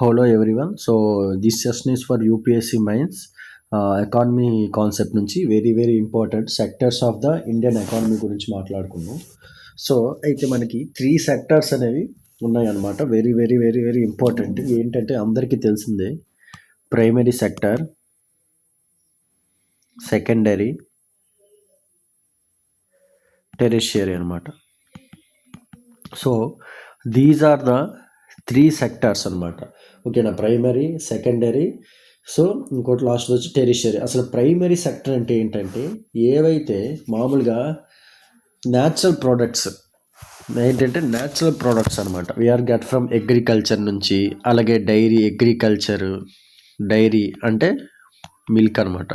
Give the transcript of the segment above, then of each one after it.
Hello everyone. So this session is for UPSC Minds economy concept నుంచి very important sectors of the Indian economy గురించి మాట్లాడుకున్నాం. So అయితే మనకి 3 sectors అనేవి ఉన్నాయన్నమాట. Very important. ఏంటంటే అందరికీ తెలిసిందే, ప్రైమరీ సెక్టర్, సెకండరీ, టెరిషియరీ అనమాట. So these are the 3 sectors అనమాట. ఓకేనా? ప్రైమరీ, సెకండరీ, సో ఇంకోటి లాస్ట్ వచ్చి టెరిషియరీ. అసలు ప్రైమరీ సెక్టర్ అంటే ఏంటంటే ఏవైతే మామూలుగా న్యాచురల్ ప్రోడక్ట్స్ అనమాట. వీఆర్ గెట్ ఫ్రమ్ అగ్రికల్చర్ నుంచి, అలాగే డైరీ అంటే మిల్క్ అనమాట.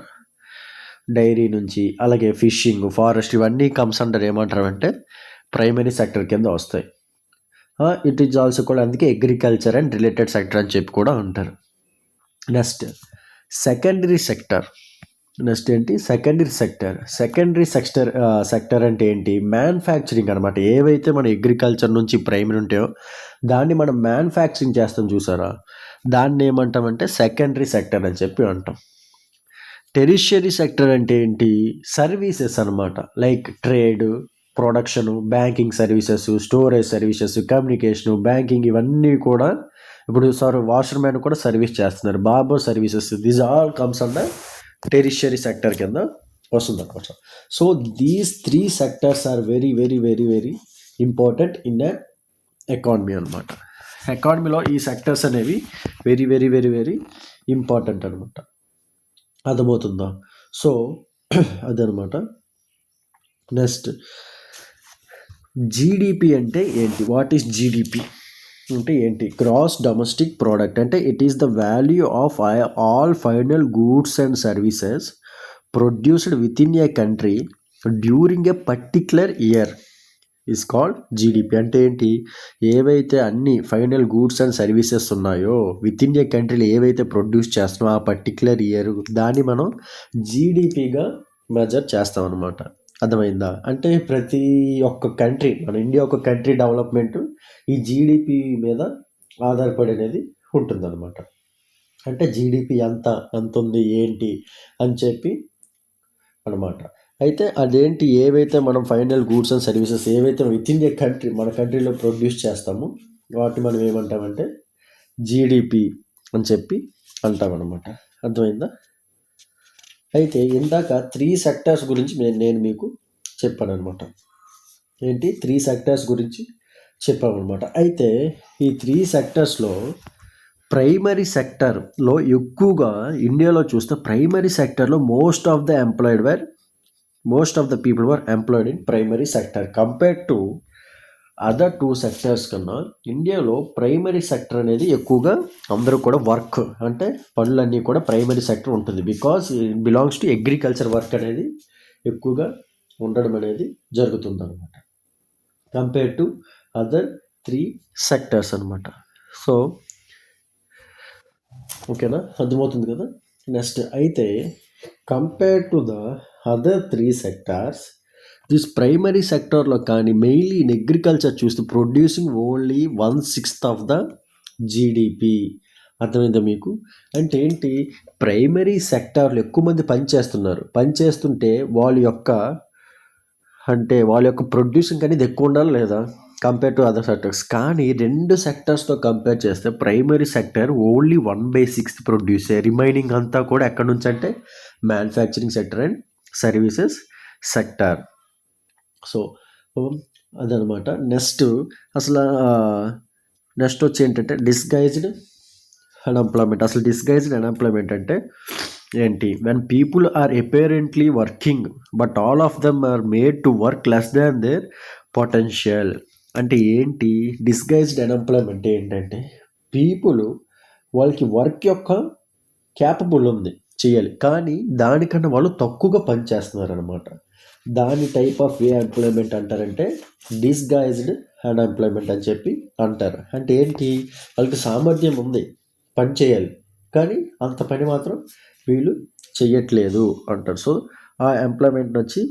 డైరీ నుంచి, అలాగే ఫిషింగ్, ఫారెస్ట్, ఇవన్నీ కమ్స్ అండర్ ఏమంటారు అంటే ప్రైమరీ సెక్టర్ కింద వస్తాయి. ఇట్ ఈజ్ ఆల్సో కూడా అందుకే అగ్రికల్చర్ అండ్ రిలేటెడ్ సెక్టర్ అని చెప్పి కూడా ఉంటారు. Next secondary sector. Secondary sector అంటే ఏంటి? మ్యానుఫ్యాక్చరింగ్ అనమాట. ఏవైతే మన అగ్రికల్చర్ నుంచి ప్రైమరీ ఉంటాయో దాన్ని మనం మ్యానుఫ్యాక్చరింగ్ చేస్తాం చూసారా, దాన్ని ఏమంటామంటే సెకండరీ సెక్టర్ అని చెప్పి అంటాం. టెరిషియరీ సెక్టర్ అంటే ఏంటి? సర్వీసెస్ అనమాట. Like trade, production, banking services, storage services, communication, banking, ఇవన్నీ కూడా ఇప్పుడు వాషర్ మ్యాన్ కూడా సర్వీస్ చేస్తున్నారు, barber services, these all comes under tertiary sector కింద వస్తుంది అనమాట. So these 3 sectors are very important in a economy అనమాట. ఎకానమీలో ఈ సెక్టర్స్ అనేవి వెరీ ఇంపార్టెంట్ అనమాట. అర్థమవుతుందా? సో అదనమాట. నెక్స్ట్ జీడిపి అంటే ఏంటి? వాట్ ఈస్ జీడిపి అంటే ఏంటి? Gross domestic product. అంటే it is the value of all final goods and services produced within a country during a particular year is called GDP. అంటే ఏంటి? ఏవైతే అన్ని ఫైనల్ గూడ్స్ అండ్ సర్వీసెస్ ఉన్నాయో within a కంట్రీలో ఏవైతే produce చేస్తున్నామో ఆ పర్టిక్యులర్ ఇయర్, దాన్ని మనం జీడిపిగా మెజర్ చేస్తాం అనమాట. అర్థమైందా? అంటే ప్రతి ఒక్క కంట్రీ, మన ఇండియా ఒక కంట్రీ డెవలప్మెంట్ ఈ జీడిపి మీద ఆధారపడి అనేది ఉంటుందన్నమాట. అంటే జీడిపి ఎంత ఉంది ఏంటి అని చెప్పి అనమాట. అయితే అదేంటి? ఏవైతే మనం ఫైనల్ గూడ్స్ అండ్ సర్వీసెస్ ఏవైతే విత్ ఇన్ ఏ కంట్రీ, మన కంట్రీలో ప్రొడ్యూస్ చేస్తామో వాటిని మనం ఏమంటామంటే జీడిపి అని చెప్పి అంటామన్నమాట. అర్థమైందా? అయితే ఇందాక 3 సెక్టార్స్ గురించి నేను మీకు చెప్పాను అనమాట. ఏంటి? 3 సెక్టార్స్ గురించి చెప్పామన్నమాట. అయితే ఈ 3 సెక్టార్స్లో ప్రైమరీ సెక్టర్లో ఎక్కువగా ఇండియాలో చూస్తే ప్రైమరీ సెక్టర్లో most of the people were employed in primary sector compared to other 2 sectors కన్నా ఇండియాలో ప్రైమరీ సెక్టర్ అనేది ఎక్కువగా అందరూ కూడా వర్క్ అంటే పనులన్నీ కూడా ప్రైమరీ సెక్టర్ ఉంటుంది. Because it belongs to agriculture work అనేది ఎక్కువగా ఉండడం అనేది జరుగుతుంది అనమాట కంపేర్ టు అదర్ 3 సెక్టర్స్ అనమాట. సో ఓకేనా? అర్థమవుతుంది కదా? నెక్స్ట్ అయితే compare to the other 3 sectors, this primary సెక్టార్లో కానీ మెయిన్లీ ఇన్ అగ్రికల్చర్ చూస్తే producing only 1/6 of the GDP. అర్థమైందా మీకు? అంటే ఏంటి? ప్రైమరీ సెక్టార్లో ఎక్కువ మంది పనిచేస్తుంటే వాళ్ళ యొక్క ప్రొడ్యూసింగ్ అనేది ఎక్కువ ఉండాలి లేదా కంపేర్ టు అదర్ సెక్టర్స్. కానీ 2 సెక్టర్స్తో కంపేర్ చేస్తే primary sector only 1/6 produces. Remaining అంతా కూడా ఎక్కడి నుంచి అంటే manufacturing sector and services sector. So అదనమాట. నెక్స్ట్ వచ్చి ఏంటంటే డిస్గైజ్డ్ అన్ఎంప్లాయ్మెంట్. అసలు డిస్గైజ్డ్ అన్ఎంప్లాయ్మెంట్ అంటే ఏంటి? When people are apparently working but all of them are made to work less than their potential. అంటే ఏంటి? డిస్గైజ్డ్ అన్ఎంప్లాయ్మెంట్ ఏంటంటే వాళ్ళకి వర్క్ యొక్క క్యాపబుల్ ఉంది, చేయాలి, కానీ దానికన్నా వాళ్ళు తక్కువగా పనిచేస్తున్నారు అనమాట. దాని టైప్ ఆఫ్ ఎంప్లాయ్మెంట్ అంటారంటే డిస్గైజ్డ్ అన్ఎంప్లాయ్మెంట్ అని చెప్పి అంటారు. అంటే ఏంటి? వాళ్ళకి సామర్థ్యం ఉంది, పని చేయాలి, కానీ అంత పని మాత్రం వీళ్ళు చెయ్యట్లేదు అంటారు. సో ఆ ఎంప్లాయ్మెంట్ వచ్చి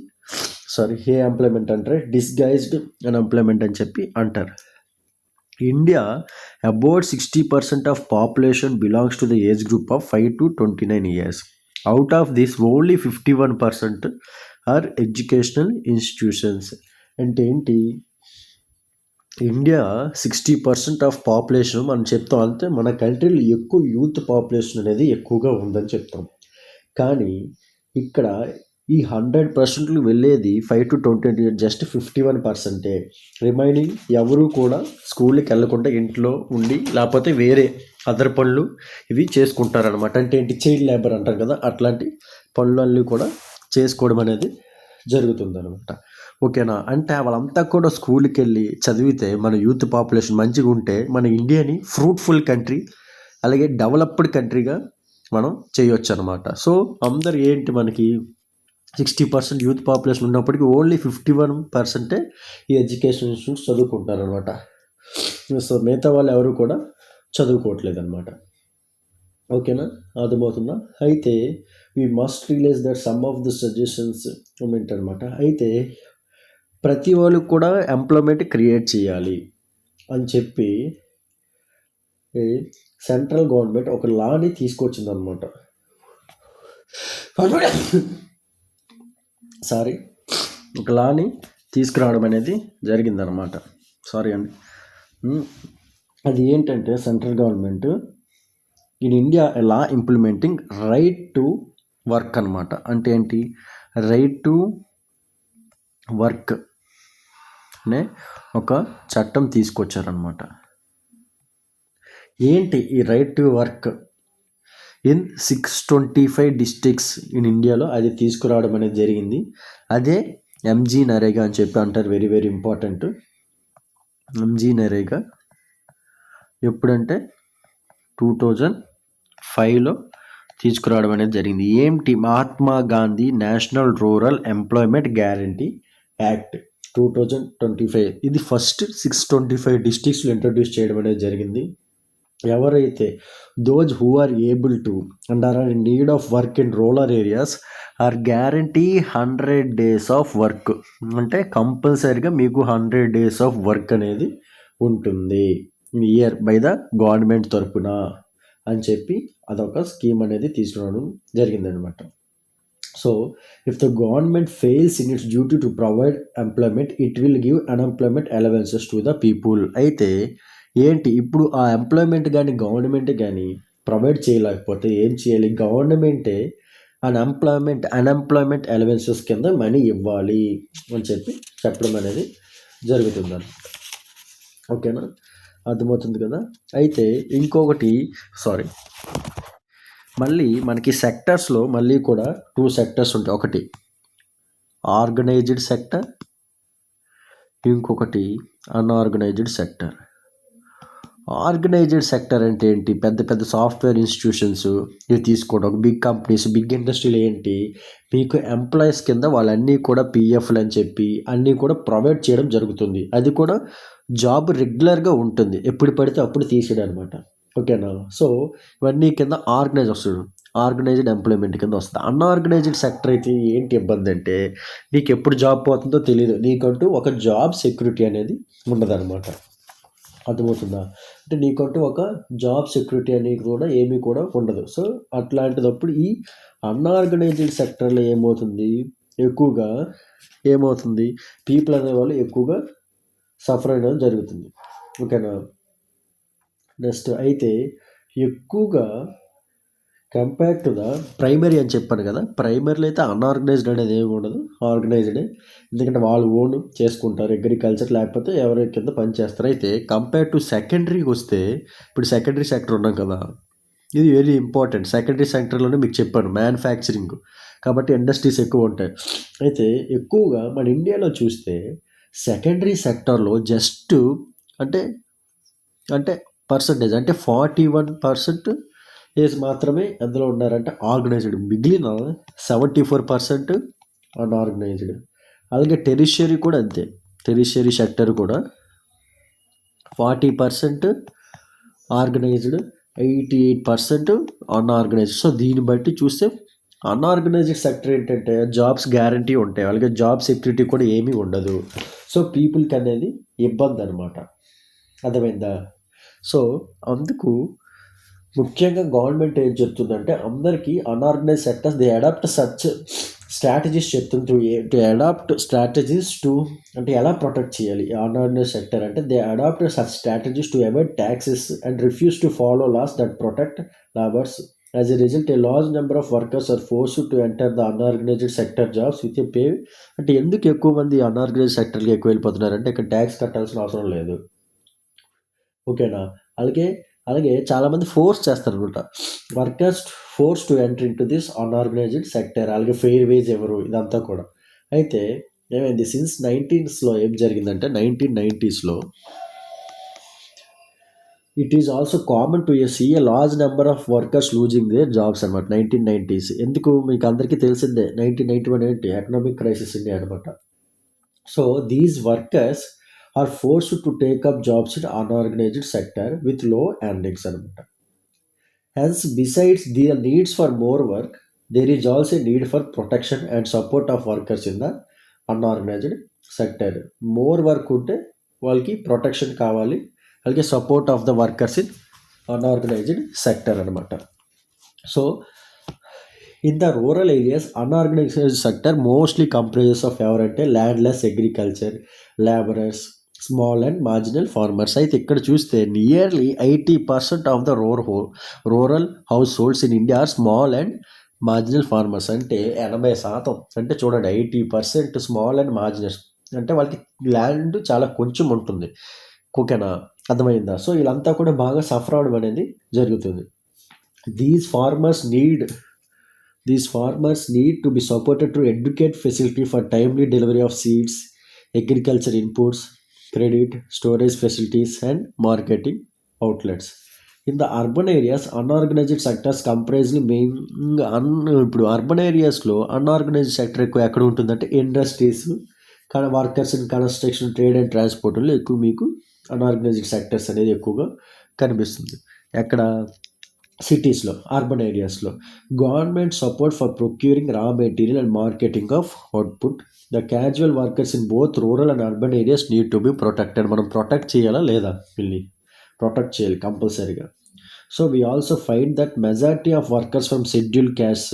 ఏ ఎంప్లాయ్మెంట్ అంటారు? డిస్గైజ్డ్ అన్ఎంప్లాయ్మెంట్ అని చెప్పి అంటారు. India, about 60% of population belongs to the age group of 5 to 29 years. Out of this, only 51% are educational institutions. అంటే ఏంటి, ఇండియా 60% ఆఫ్ పాపులేషన్ మనం చెప్తాం, అంటే మన కంట్రీలో ఎక్కువ యూత్ పాపులేషన్ అనేది ఎక్కువగా ఉందని చెప్తాం. కానీ ఇక్కడ ఈ 100% వెళ్ళేది 5 to 20 జస్ట్ 51%. రిమైనింగ్ ఎవరు కూడా స్కూల్కి వెళ్ళకుండా ఇంట్లో ఉండి లేకపోతే వేరే అదర్ పనులు ఇవి చేసుకుంటారనమాట. అంటే ఏంటి, చైల్డ్ లేబర్ అంటారు కదా, అట్లాంటి పనులన్నీ కూడా చేసుకోవడం అనేది జరుగుతుందనమాట. ఓకేనా. అంటే వాళ్ళంతా కూడా స్కూల్కి వెళ్ళి చదివితే మన యూత్ పాపులేషన్ మంచిగా ఉంటే మన ఇండియాని ఫ్రూట్ఫుల్ కంట్రీ అలాగే డెవలప్డ్ కంట్రీగా మనం చేయొచ్చు అనమాట. సో అందరు ఏంటి, మనకి 60% యూత్ పాపులేషన్ ఉన్నప్పటికీ ఓన్లీ 51% ఈ ఎడ్యుకేషన్ ఇన్స్టిట్యూట్స్ చదువుకుంటున్నారు అనమాట. సో మిగతా వాళ్ళు ఎవరు కూడా చదువుకోవట్లేదు అనమాట. ఓకేనా, అర్థమవుతుందా. అయితే we must realise that some of the suggestions అనమాట. అయితే ప్రతి వాళ్ళు కూడా ఎంప్లాయ్మెంట్ క్రియేట్ చేయాలి అని చెప్పి సెంట్రల్ గవర్నమెంట్ ఒక లాని తీసుకొచ్చింది అనమాట. ఒక లాని తీసుకురావడం అనేది జరిగిందనమాట. సారీ అండి. అది ఏంటంటే central government in India law implementing right to work అనమాట. అంటే ఏంటి, రైట్ టు వర్క్ అనే ఒక చట్టం తీసుకొచ్చారనమాట. ఏంటి ఈ right to work in 625 districts in ఇండియాలో అది తీసుకురావడం అనేది జరిగింది. అదే ఎంజీ నరేగా అని చెప్పి అంటారు. Very very important. MG NREGA ఎప్పుడంటే 2005లో తీసుకురావడం అనేది జరిగింది. ఏంటి, Mahatma Gandhi national rural employment guarantee act 2025. ఇది ఫస్ట్ 625 డిస్ట్రిక్ట్స్లో ఇంట్రడ్యూస్ చేయడం అనేది జరిగింది. ఎవరైతే those who are able to and are in need of work in rural areas are guarantee 100 days of work. అంటే కంపల్సరీగా మీకు 100 days ఆఫ్ వర్క్ అనేది ఉంటుంది ఇయర్ బై ద గవర్నమెంట్ తరపున అని చెప్పి అదొక స్కీమ్ అనేది తీసుకురావడం జరిగిందనమాట. So if the government fails in it's duty to provide employment it will give unemployment allowances to the people. అయితే ఏంటి, ఇప్పుడు ఆ ఎంప్లాయ్మెంట్ కానీ గవర్నమెంట్ కానీ ప్రొవైడ్ చేయలేకపోతే ఏం చేయాలి, గవర్నమెంటే అన్ఎంప్లాయ్మెంట్ అలవెన్సెస్ కింద మనీ ఇవ్వాలి అని చెప్పి చెప్పడం అనేది జరుగుతుంది. ఓకేనా, అర్థమవుతుంది కదా. అయితే ఇంకొకటి మళ్ళీ మనకి సెక్టర్స్లో మళ్ళీ కూడా 2 సెక్టర్స్ ఉంటాయి. ఒకటి ఆర్గనైజ్డ్ సెక్టర్, ఇంకొకటి అన్ఆర్గనైజ్డ్ సెక్టర్. ఆర్గనైజ్డ్ సెక్టర్ అంటే ఏంటి, పెద్ద పెద్ద సాఫ్ట్వేర్ ఇన్స్టిట్యూషన్స్ ఇవి తీసుకోవడం, బిగ్ కంపెనీస్, బిగ్ ఇండస్ట్రీలు ఏంటి, మీకు ఎంప్లాయీస్ కింద వాళ్ళన్నీ కూడా పిఎఫ్లు అని చెప్పి అన్నీ కూడా ప్రొవైడ్ చేయడం జరుగుతుంది. అది కూడా జాబ్ రెగ్యులర్గా ఉంటుంది, ఎప్పుడు పడితే అప్పుడు తీసేయడం అనమాట. ఓకేనా. సో ఇవన్నీ కింద ఆర్గనైజ్డ్ ఎంప్లాయ్మెంట్ కింద వస్తుంది. అన్ఆర్గనైజ్డ్ సెక్టర్ అయితే ఏంటి ఇబ్బంది అంటే, నీకు ఎప్పుడు జాబ్ పోతుందో తెలియదు, నీకంటూ ఒక జాబ్ సెక్యూరిటీ అనేది ఉండదన్నమాట. అర్థమవుతుందా. అంటే నీకంటూ ఒక జాబ్ సెక్యూరిటీ అనేది కూడా ఏమీ కూడా ఉండదు. సో అట్లాంటిదప్పుడు ఈ అన్ఆర్గనైజ్డ్ సెక్టర్లో ఏమవుతుంది పీపుల్ అనేవాళ్ళు ఎక్కువగా సఫర్ అవ్వడం జరుగుతుంది. ఓకేనా. నెక్స్ట్ అయితే ఎక్కువగా కంపేర్ టు ద ప్రైమరీ అని చెప్పాను కదా, ప్రైమరీలో అయితే అన్ఆర్గనైజ్డ్ అనేది ఏమి ఉండదు, ఆర్గనైజ్డే. ఎందుకంటే వాళ్ళు ఓన్ చేసుకుంటారు, అగ్రికల్చర్ లేకపోతే ఎవరి కింద పని చేస్తారు. అయితే కంపేర్ టు సెకండరీకి వస్తే, ఇప్పుడు సెకండరీ సెక్టర్ ఉన్నాం కదా, ఇది వెరీ ఇంపార్టెంట్. సెకండరీ సెక్టర్లోనే మీకు చెప్పాను మ్యానుఫ్యాక్చరింగ్, కాబట్టి ఇండస్ట్రీస్ ఎక్కువ ఉంటాయి. అయితే ఎక్కువగా మన ఇండియాలో చూస్తే సెకండరీ సెక్టర్లో జస్ట్ అంటే పర్సంటేజ్ అంటే 41% మాత్రమే అందులో ఉన్నారంటే ఆర్గనైజ్డ్, మిగిలిన 74% అన్ఆర్గనైజ్డ్. అలాగే టెరిషరీ కూడా అంతే, టెరిషరీ సెక్టర్ కూడా 40% ఆర్గనైజ్డ్, 88% అన్ఆర్గనైజ్డ్. సో దీన్ని బట్టి చూస్తే అన్ఆర్గనైజ్డ్ సెక్టర్ ఏంటంటే జాబ్స్ గ్యారంటీ ఉంటాయి, అలాగే జాబ్ సెక్యూరిటీ కూడా ఏమీ ఉండదు. సో పీపుల్కి అనేది ఇబ్బంది అనమాట. అర్థమైందా? సో అందుకు ముఖ్యంగా గవర్నమెంట్ ఏం చెప్తుందంటే అందరికీ unorganise sectors they adopt such strategies చెప్తుంది టు అడాప్ట్ స్ట్రాటజీస్ టు అంటే ఎలా ప్రొటెక్ట్ చేయాలి అన్ఆర్గనైజ్ సెక్టర్ అంటే they adopt such strategies to avoid taxes and refuse to follow laws that protect labours. As a result a large number of workers are forced to enter the unorganised sector jobs with a pay. అంటే ఎందుకు ఎక్కువ మంది unorganised సెక్టర్కి ఎక్కువ వెళ్ళిపోతున్నారంటే ఇక్కడ tax కట్టాల్సిన అవసరం లేదు, ఓకేనా. అలాగే అలాగే చాలామంది ఫోర్స్ చేస్తారనమాట workers force to enter in to this unorganised sector. అలాగే ఫెయిర్ వేజ్ ఎవరు ఇదంతా కూడా. అయితే ఏమైంది సిన్స్ 1990s ఏం జరిగిందంటే 1990s it is also common to see a large number of workers losing their jobs అనమాట 1990s. ఎందుకు మీకు అందరికీ తెలిసిందే 1991 ఏంటి ఎకనామిక్ క్రైసిస్ ఇండియా అనమాట. So these workers are forced to take up jobs in unorganised sector with low earnings అనమాట. Hence besides the needs for more work there is also need for protection and support of workers in the unorganised sector. More work ఉంటే వాళ్ళకి protection కావాలి, అలాగే support of the workers in unorganised sector అనమాట. So in the rural areas unorganised sector mostly comprises of ఎవరంటే landless agriculture labourers small and marginal farmers. అయితే ఇక్కడ చూస్తే nearly 80% of the rural households in India are small and marginal farmers. అంటే 80% అంటే చూడండి 80% small and marginal అంటే వాళ్ళకి land చాలా కొంచెం ఉంటుంది, ఓకేనా. అర్థమైందా? సో వీళ్ళంతా కూడా బాగా సఫర్ అవడం అనేది జరుగుతుంది. These farmers need to be supported to educate facility for timely delivery of seeds, agriculture inputs, credit, storage facilities and marketing outlets. In the urban areas, unorganized sectors comprise main ఇప్పుడు urban ఏరియాస్లో unorganised sector ఎక్కువ ఎక్కడ ఉంటుందంటే industries, workers in construction, trade and ట్రాన్స్పోర్ట్లో ఎక్కువ మీకు unorganised sectors అనేది ఎక్కువగా కనిపిస్తుంది. ఎక్కడ సిటీస్లో అర్బన్ ఏరియాస్లో government support for procuring raw material and marketing of output. The casual workers in both rural and urban areas need to be protected. మనం ప్రొటెక్ట్ చేయాలా లేదా? వీళ్ళని ప్రొటెక్ట్ చేయాలి కంపల్సరీగా. So we also find that majority of workers from schedule caste,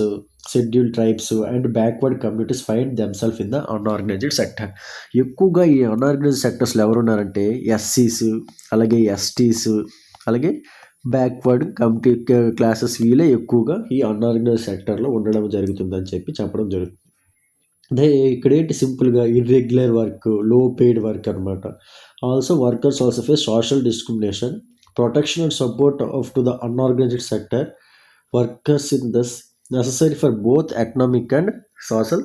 schedule tribes and backward communities find themself in the unorganised sector. ఎక్కువగా ఈ unorganised సెక్టర్స్లో ఎవరున్నారంటే ఎస్సీస్, అలాగే ఎస్టీస్, అలాగే బ్యాక్వర్డ్ కమ్యూనిటీ క్లాసెస్ వీళ్ళే ఎక్కువగా ఈ అన్ఆర్గనైజ్డ్ సెక్టర్లో ఉండడం జరుగుతుందని చెప్పడం జరుగుతుంది. అదే ఇక్కడేంటి సింపుల్గా irregular work, low paid work అనమాట. Also workers also face social discrimination, protection and support of to the unorganised sector workers in thus necessary for both economic and social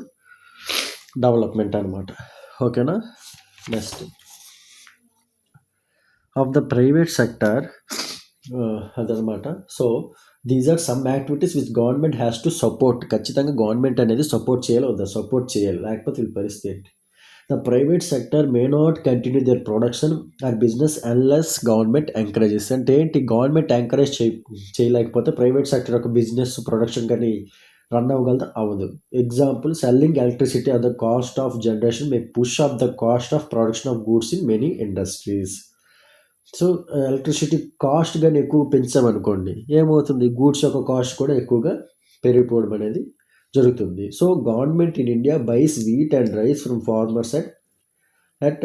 development అనమాట, ఓకేనా. Next of the private sector అదనమాట. So these are some activities which government has to support. ఖచ్చితంగా government అనేది support చేయాలి, వద్దా support చేయాలి, లేకపోతే వీళ్ళ పరిస్థితి ఏంటి. The private sector may not continue there production or business unless government encourages. అంటే ఏంటి, గవర్నమెంట్ ఎంకరేజ్ చేయలేకపోతే ప్రైవేట్ సెక్టర్ ఒక బిజినెస్ ప్రొడక్షన్ కానీ రన్ అవ్వగలదా? అవ్వదు. Example selling electricity at the cost of generation may push up the cost of production of goods in many industries. So electricity cost కానీ ఎక్కువ పెంచామనుకోండి ఏమవుతుంది, గూడ్స్ యొక్క cost కూడా ఎక్కువగా పెరిగిపోవడం అనేది జరుగుతుంది. So government in India buys wheat and rice from farmers at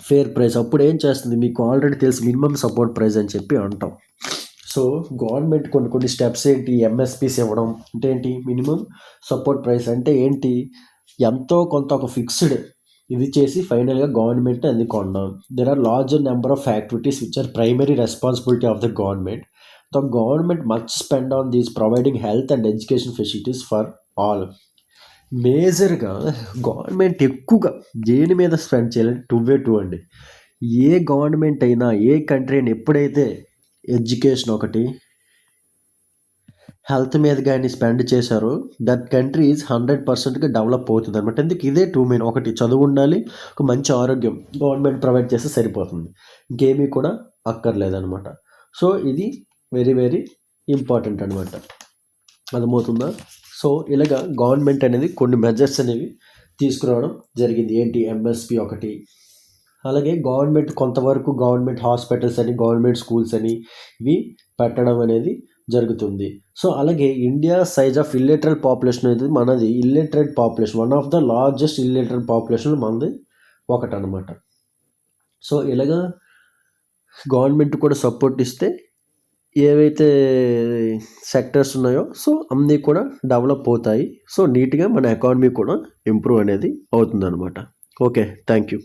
fair price. అప్పుడు ఏం చేస్తుంది, మీకు ఆల్రెడీ తెలుసు మినిమం సపోర్ట్ ప్రైస్ అని చెప్పి అంటాం. సో గవర్నమెంట్ కొన్ని స్టెప్స్ ఏంటి, ఎంఎస్పీస్ ఇవ్వడం అంటే ఏంటి, మినిమం సపోర్ట్ ప్రైస్ అంటే ఏంటి, ఎంతో కొంత ఒక ఫిక్స్డ్ ఇది చేసి ఫైనల్గా గవర్నమెంట్ అది కొనడం. There are larger number of activities which are primary responsibility of the government. The government must spend on these providing health and education facilities for all. మేజర్గా గవర్నమెంట్ ఎక్కువగా దేని మీద స్పెండ్ చేయాలంటే టూ అండి. ఏ గవర్నమెంట్ అయినా ఏ country అయినా ఎప్పుడైతే education ఒకటి హెల్త్ మీద కానీ స్పెండ్ చేశారో దట్ కంట్రీ ఈజ్ 100%గా డెవలప్ అవుతుంది అనమాట. ఎందుకు ఇదే టూ మెయిన్, ఒకటి చదువు ఉండాలి, ఒక మంచి ఆరోగ్యం గవర్నమెంట్ ప్రొవైడ్ చేస్తే సరిపోతుంది, ఇంకేమీ కూడా అక్కర్లేదనమాట. సో ఇది వెరీ వెరీ ఇంపార్టెంట్ అనమాట, అర్థమవుతుందా. సో ఇలాగా గవర్నమెంట్ అనేది కొన్ని మెజర్స్ అనేవి తీసుకురావడం జరిగింది. ఏంటి, ఎంఎస్పి ఒకటి, అలాగే గవర్నమెంట్ కొంతవరకు గవర్నమెంట్ హాస్పిటల్స్ అని, గవర్నమెంట్ స్కూల్స్ అని ఇవి పెట్టడం అనేది జరుగుతుంది. సో, అలాగే India size of illiterate population అనేది మనది illiterate population. One of the largest illiterate population మనది ఒకటనమాట. సో, ఇలాగా గవర్నమెంట్ కూడా సపోర్ట్ ఇస్తే ఏవైతే సెక్టర్స్ ఉన్నాయో సో అన్నీ కూడా డెవలప్ అవుతాయి. సో నీట్‌గా మన ఎకానమీ కూడా ఇంప్రూవ్ అనేది అవుతుందనమాట. ఓకే. Thank you.